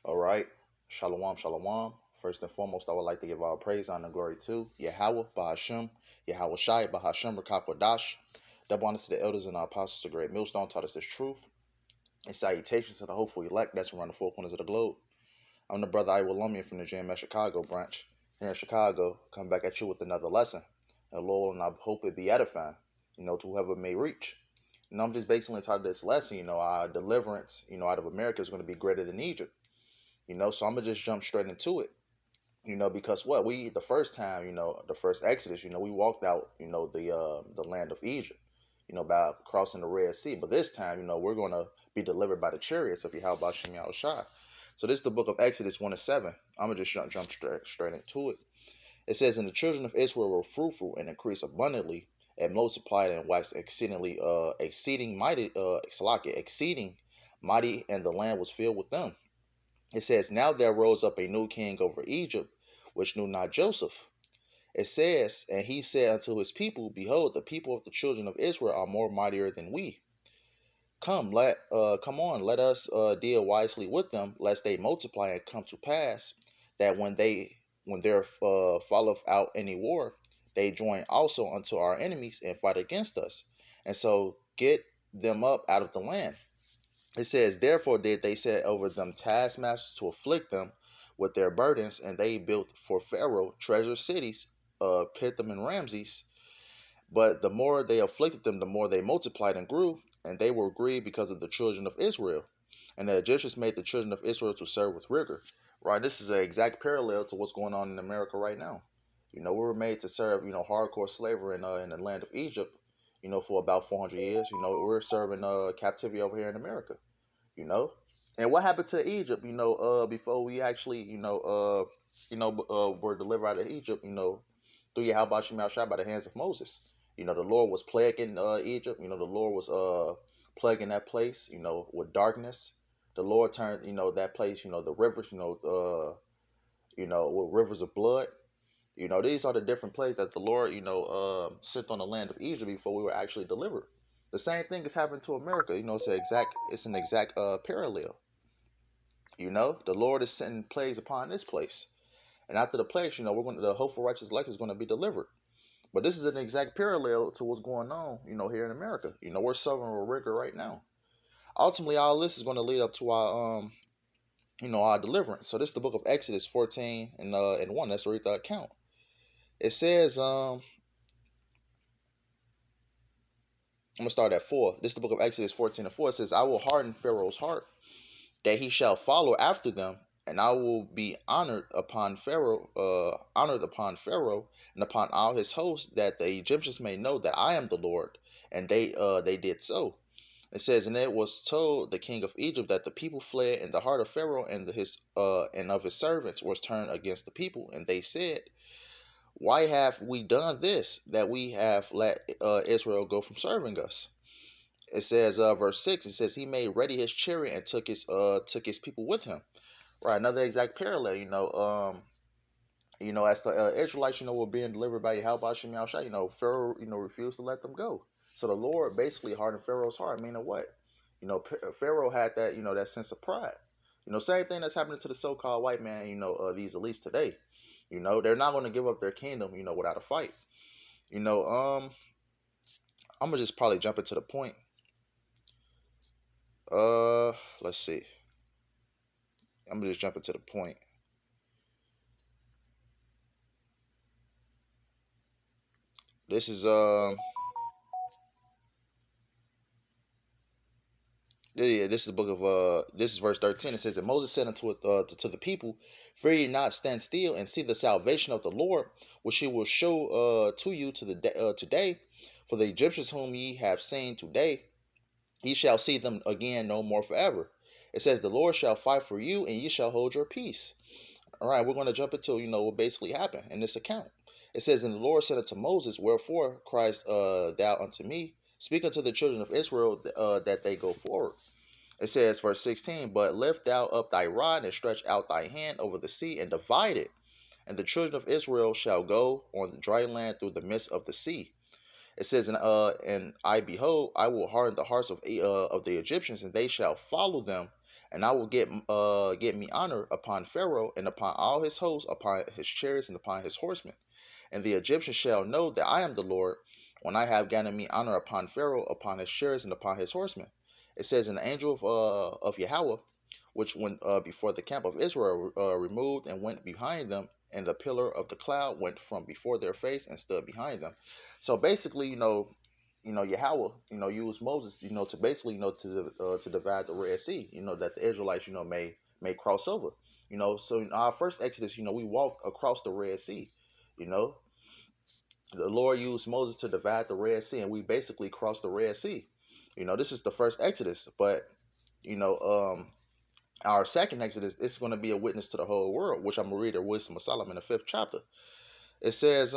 All right. Shalom, shalom. First and foremost, I would like to give all praise, honor, and glory to Yahweh, Bahashem, Yahweh Shai, Bahashem, Rakakwadash. Double honor to the elders and our apostles, the great millstone, taught us this truth. And salutations to the hopeful elect that's around the four corners of the globe. I'm the brother Iowa Lumian from the JMS Chicago branch. Here in Chicago, come back at you with another lesson. And Lord, and I hope it be edifying, to whoever may reach. I'm just basically entitled this lesson, our deliverance, out of America is going to be greater than Egypt. So I'm gonna just jump straight into it. Because what we the first time, the first Exodus, we walked out, the land of Egypt, by crossing the Red Sea. But this time, we're gonna be delivered by the chariots of Yahweh Shem Shai. So this is the book of Exodus 1-7. I'm gonna just jump straight into it. It says, "And the children of Israel were fruitful and increased abundantly, and multiplied and waxed exceedingly, exceeding mighty, and the land was filled with them." It says, "Now there rose up a new king over Egypt, which knew not Joseph." It says, "And he said unto his people, Behold, the people of the children of Israel are more mightier than we. Come on, let us deal wisely with them, lest they multiply and come to pass that when there falleth out any war, they join also unto our enemies and fight against us, and so get them up out of the land." It says, "Therefore did they set over them taskmasters to afflict them with their burdens, and they built for Pharaoh treasure cities, Pithom and Ramses. But the more they afflicted them, the more they multiplied and grew, and they were grieved because of the children of Israel. And the Egyptians made the children of Israel to serve with rigor." Right, this is an exact parallel to what's going on in America right now. We were made to serve, hardcore slavery in the land of Egypt, for about 400 years. We're serving captivity over here in America you know. And what happened to Egypt, before we actually, were delivered out of Egypt, through Yahweh Shemel Shai by the hands of Moses. The Lord was plaguing Egypt. The Lord was plaguing that place, with darkness. The Lord turned, that place, the rivers, with rivers of blood. These are the different places that the Lord, sent on the land of Egypt before we were actually delivered. The same thing is happening to America. It's an exact parallel. The Lord is sending plagues upon this place, and after the plagues, the hopeful righteous elect is going to be delivered. But this is an exact parallel to what's going on, here in America. We're suffering with rigor right now. Ultimately, all this is going to lead up to our deliverance. So this is the book of Exodus 14 and 1. Let's read the account. It says, I'm gonna start at 4. This is the book of Exodus 14 and 4. It says, "I will harden Pharaoh's heart, that he shall follow after them, and I will be honored upon Pharaoh and upon all his hosts, that the Egyptians may know that I am the Lord." And they did so. It says, "And it was told the king of Egypt that the people fled, and the heart of Pharaoh and of his servants was turned against the people, and they said, Why have we done this, that we have let Israel go from serving us?" It says, verse 6, it says, "He made ready his chariot and took his people with him." Right, another exact parallel. As the Israelites, were being delivered by Yahweh Shem Yahushua, Pharaoh, refused to let them go. So the Lord basically hardened Pharaoh's heart. Meaning what? Pharaoh had that, that sense of pride. Same thing that's happening to the so-called white man. These elites today. They're not going to give up their kingdom, without a fight. I'm gonna just probably jump into the point. Let's see. I'm gonna just jump into the point. This is yeah, this is the book of this is verse 13. It says that Moses said to the people, "Fear ye not, stand still and see the salvation of the Lord, which he will show to you today. For the Egyptians whom ye have seen today, ye shall see them again no more forever." It says, "The Lord shall fight for you, and ye shall hold your peace." All right, we're going to jump into what basically happened in this account. It says, "And the Lord said unto Moses, Wherefore criest thou unto me? Speak unto the children of Israel that they go forward." It says, verse 16, "But lift thou up thy rod and stretch out thy hand over the sea and divide it, and the children of Israel shall go on the dry land through the midst of the sea." It says, and I behold, I will harden the hearts of the Egyptians, and they shall follow them, and I will get me honor upon Pharaoh and upon all his hosts, upon his chariots and upon his horsemen. And the Egyptians shall know that I am the Lord when I have gotten me honor upon Pharaoh, upon his chariots, and upon his horsemen. It says, an angel of Yahweh, which went before the camp of Israel, removed and went behind them, and the pillar of the cloud went from before their face and stood behind them. So basically, Yahweh, used Moses, to basically, to divide the Red Sea, that the Israelites, may cross over. So in our first Exodus, we walked across the Red Sea. You know, the Lord used Moses to divide the Red Sea, and we basically crossed the Red Sea. This is the first Exodus, but you know, our second Exodus is going to be a witness to the whole world, which I'm gonna read in Wisdom of Solomon, the fifth chapter. It says,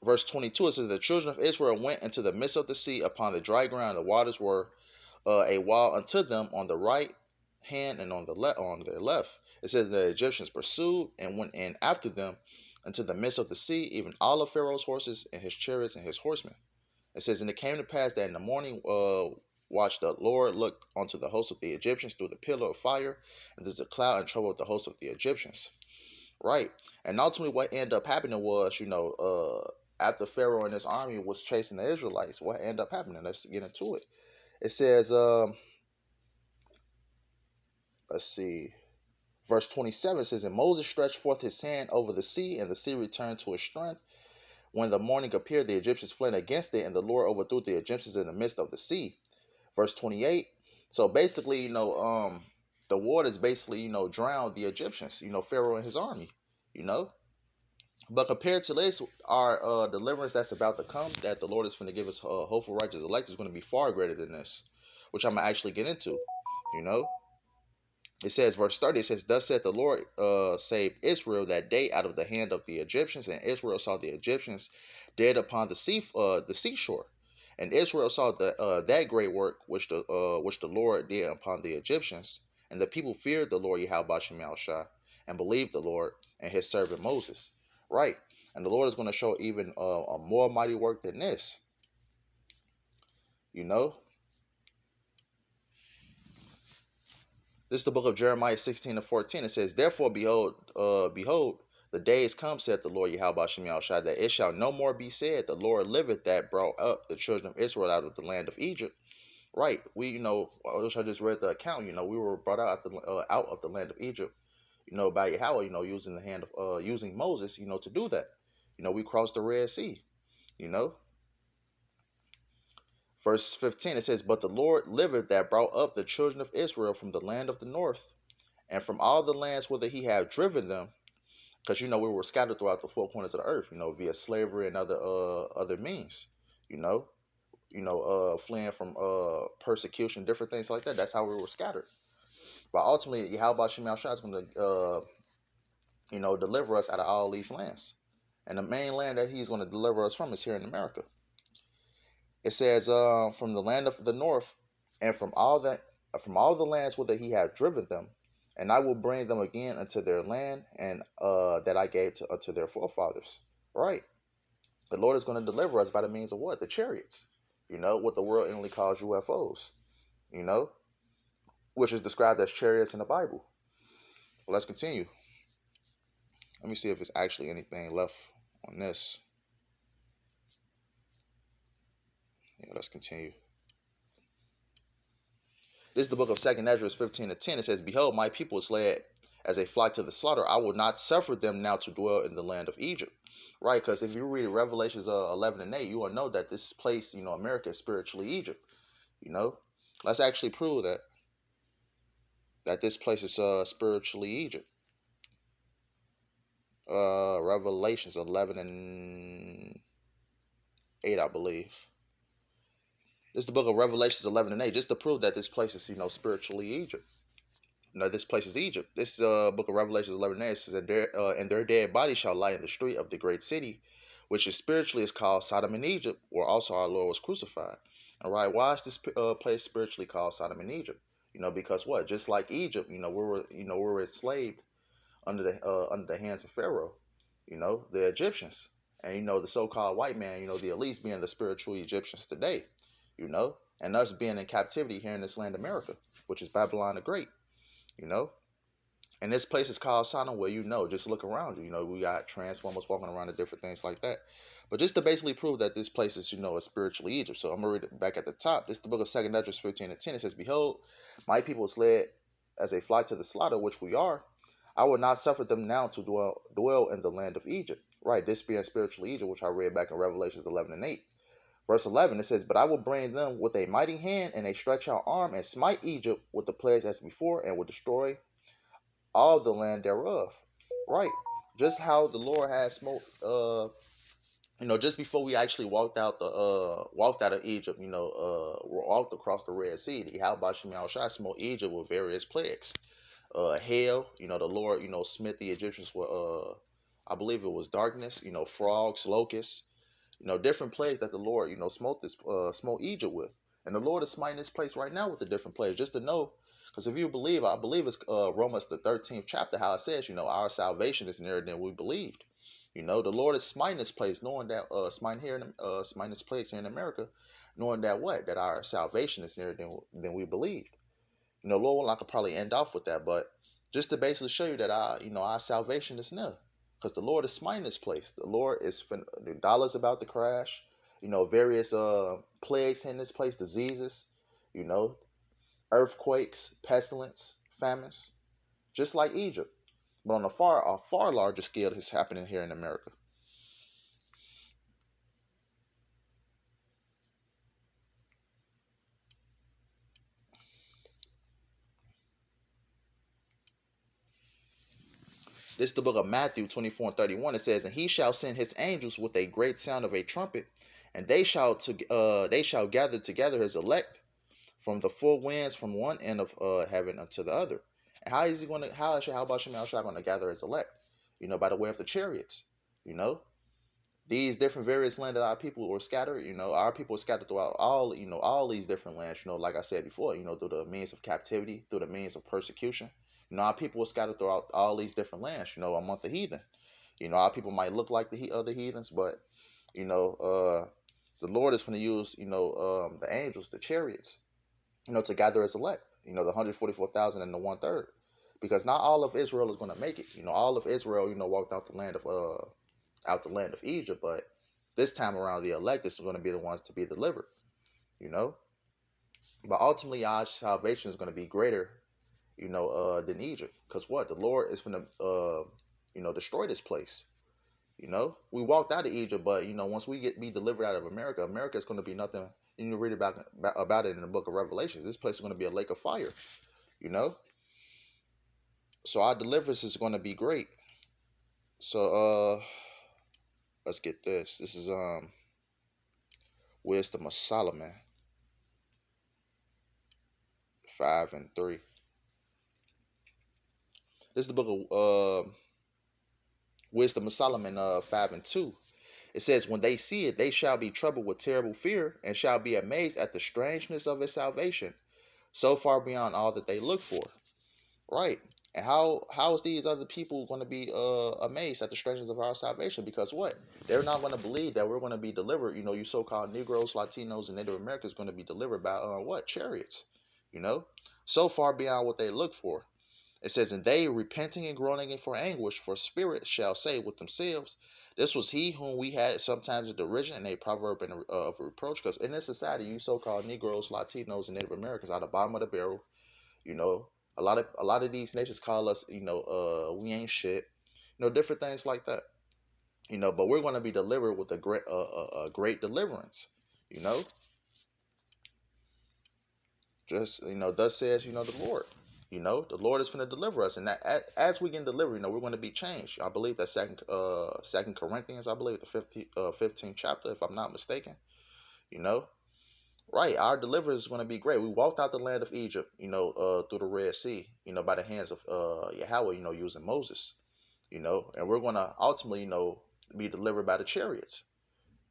verse 22. It says, the children of Israel went into the midst of the sea upon the dry ground. The waters were a wall unto them on the right hand and on their left. It says the Egyptians pursued and went in after them into the midst of the sea, even all of Pharaoh's horses and his chariots and his horsemen. It says, and it came to pass that in the morning watch the Lord looked unto the host of the Egyptians through the pillar of fire, and there's a cloud and troubled the host of the Egyptians. Right. And ultimately what ended up happening was, after Pharaoh and his army was chasing the Israelites, what ended up happening? Let's get into it. It says, let's see, verse 27 says, and Moses stretched forth his hand over the sea, and the sea returned to its strength. When the morning appeared, the Egyptians fled against it, and the Lord overthrew the Egyptians in the midst of the sea. Verse 28. So basically, the waters basically, drowned the Egyptians, Pharaoh and his army, you know. But compared to this, our deliverance that's about to come, that the Lord is going to give us hopeful righteous elect, is going to be far greater than this, which I'm going to actually get into, you know. It says, verse 30, it says, thus said the Lord, saved Israel that day out of the hand of the Egyptians, and Israel saw the Egyptians dead upon the seashore. And Israel saw that great work which the Lord did upon the Egyptians, and the people feared the Lord Yahweh Shem Shah, and believed the Lord and his servant Moses. Right, and the Lord is going to show even a more mighty work than this. You know, This is the book of Jeremiah 16 and 14. It says, therefore, behold, the days come, said the Lord Yahweh Shem Shai, that it shall no more be said, the Lord liveth that brought up the children of Israel out of the land of Egypt. Right. We, I just read the account, we were brought out of the land of Egypt, by Yahweh, using the hand of, using Moses, to do that. We crossed the Red Sea, you know. Verse 15, it says, but the Lord liveth that brought up the children of Israel from the land of the north, and from all the lands whither he had driven them, because we were scattered throughout the four corners of the earth, via slavery and other means, you know, fleeing from persecution, different things like that. That's how we were scattered. But ultimately, Yahweh Shem Shah is going to, deliver us out of all these lands, and the main land that He's going to deliver us from is here in America. It says, from the land of the north, and from all the lands whither He had driven them, and I will bring them again unto their land, and that I gave unto their forefathers. Right? The Lord is going to deliver us by the means of what? The chariots. What the world only calls UFOs. You know, which is described as chariots in the Bible. Well, let's continue. Let me see if there's actually anything left on this. Yeah, let's continue. This is the book of 2nd Ezra 15 to 10. It says, behold, my people is led as a flock to the slaughter. I will not suffer them now to dwell in the land of Egypt. Right, because if you read Revelations 11 and 8, you will know that this place, America, is spiritually Egypt. Let's actually prove that this place is spiritually Egypt. Revelations 11 and 8, I believe. This is the book of Revelations 11 and 8, just to prove that this place is, spiritually Egypt. This place is Egypt. This book of Revelation 11 says that and their dead bodies shall lie in the street of the great city, which is spiritually is called Sodom and Egypt, where also our Lord was crucified. All right, why is this place spiritually called Sodom and Egypt? Because what? Just like Egypt, we were enslaved under the hands of Pharaoh, the Egyptians, and the so-called white man, the elites being the spiritual Egyptians today, you know. and us being in captivity here in this land America, which is Babylon the Great, you know. And this place is called Sodom, where just look around you. We got transformers walking around and different things like that. But just to basically prove that this place is, a spiritual Egypt. So I'm gonna read it back at the top. This is the book of Second Esdras 15:10. It says, "Behold, my people is led as a fly to the slaughter, which we are. I will not suffer them now to dwell in the land of Egypt." Right, this being spiritual Egypt, which I read back in Revelations 11:8. Verse 11, it says, "But I will bring them with a mighty hand and a stretched out arm, and smite Egypt with the plagues as before, and will destroy all the land thereof." Right. Just how the Lord has smote just before we actually walked out of Egypt, walked across the Red Sea, the Halbashim Shai smote Egypt with various plagues. Hail, the Lord, smit the Egyptians with I believe it was darkness, frogs, locusts, different plagues that the Lord, smote Egypt with. And the Lord is smiting this place right now with the different plagues, just to know. Because if you believe, I believe it's Romans the 13th chapter, how it says, our salvation is nearer than we believed. The Lord is smiting this place, knowing that smiting this place here in America, knowing that what? That our salvation is nearer than we believed. Lord, I could probably end off with that, but just to basically show you that our salvation is near, because the Lord is smiting this place. The Lord is the dollar's about to crash. Various plagues hitting this place, diseases, you know, earthquakes, pestilence, famines, just like Egypt, but on a far larger scale. This is happening here in America. This is the book of Matthew 24:31. It says, "And he shall send his angels with a great sound of a trumpet, and they shall gather together his elect from the four winds from one end of heaven unto the other." And how about Shemal Shah going to gather his elect? By the way of the chariots. You know, these different various lands that our people were scattered. Our people were scattered throughout all these different lands. Like I said before, through the means of captivity, through the means of persecution. Our people were scattered throughout all these different lands. Among the heathen. Our people might look like the other heathens, but the Lord is going to use the angels, the chariots, to gather his elect, the 144,000 and the one third. Because not all of Israel is going to make it. All of Israel, walked out the land of Egypt, but this time around the elect is going to be the ones to be delivered, you know. But ultimately our salvation is going to be greater, than Egypt. Because what? The Lord is going to destroy this place. We walked out of Egypt, but once we be delivered out of America, America is going to be nothing. You read about it in the book of Revelation. This place is going to be a lake of fire. You know, so our deliverance is going to be great. So let's get this. This is Wisdom of Solomon 5:3. This is the book of Wisdom of Solomon 5:2. It says, "When they see it, they shall be troubled with terrible fear, and shall be amazed at the strangeness of his salvation, so far beyond all that they look for." Right. And how is these other people going to be amazed at the strangeness of our salvation? Because what? They're not going to believe that we're going to be delivered. You so-called Negroes, Latinos, and Native Americans going to be delivered by what? Chariots. You know, so far beyond what they look for. It says, "And they, repenting and groaning for anguish, for spirit shall say with themselves, this was he whom we had sometimes in derision and a proverb of reproach." Because in this society, you so-called Negroes, Latinos, and Native Americans are the bottom of the barrel. You know, a lot of these nations call us, we ain't shit. Different things like that. But we're going to be delivered with a great deliverance. You know, just thus says the Lord. The Lord is going to deliver us, and that as we get delivered, we're going to be changed. I believe that Second Corinthians, I believe the 15th chapter, if I'm not mistaken. You know, right? Our deliverance is going to be great. We walked out the land of Egypt, through the Red Sea, by the hands of Yahweh, using Moses, and we're going to ultimately, be delivered by the chariots,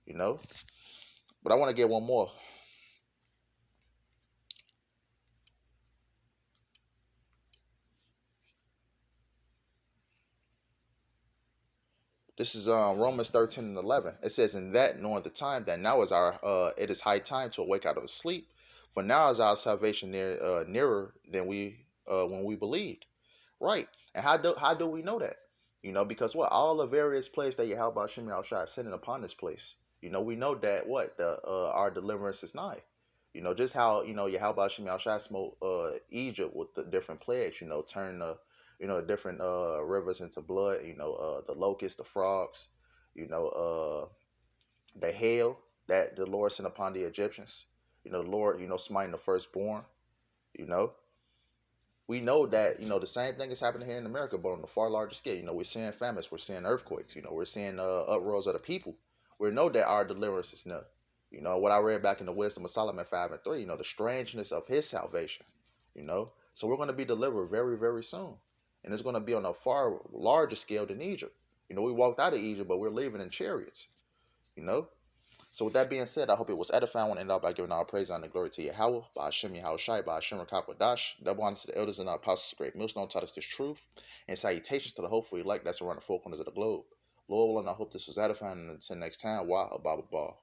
you know. But I want to get one more. This is Romans 13:11. It says, "In that knowing the time, that now is it is high time to awake out of sleep. For now is our salvation nearer than we when we believed. Right. And how do we know that? Because what all the various plays that Yahweh Hashem Yahushua is sending upon this place. We know that what the our deliverance is nigh. Just how Yahweh Hashem Yahushua smote Egypt with the different plagues. Turn the different rivers into blood. The locusts, the frogs. The hail that the Lord sent upon the Egyptians. The Lord smiting the firstborn. You know we know that the same thing is happening here in America, but on a far larger scale. We're seeing famines, we're seeing earthquakes, we're seeing uproars of the people. We know that our deliverance is near. What I read back in the Wisdom of Solomon 5:3. The strangeness of his salvation. So we're going to be delivered very, very soon, and it's going to be on a far larger scale than Egypt. We walked out of Egypt, but we're leaving in chariots. You know, so with that being said, I hope it was edifying. I want to end out by giving all praise and glory to Yahweh, by Hashem Yahweh Shai, by Hashem Rakapadash. Double honors to the elders and our apostles of great millstone taught us this truth. And salutations to the hopeful elect that's around the four corners of the globe. Lord willing, I hope this was edifying, and until next time, Wah Ababa.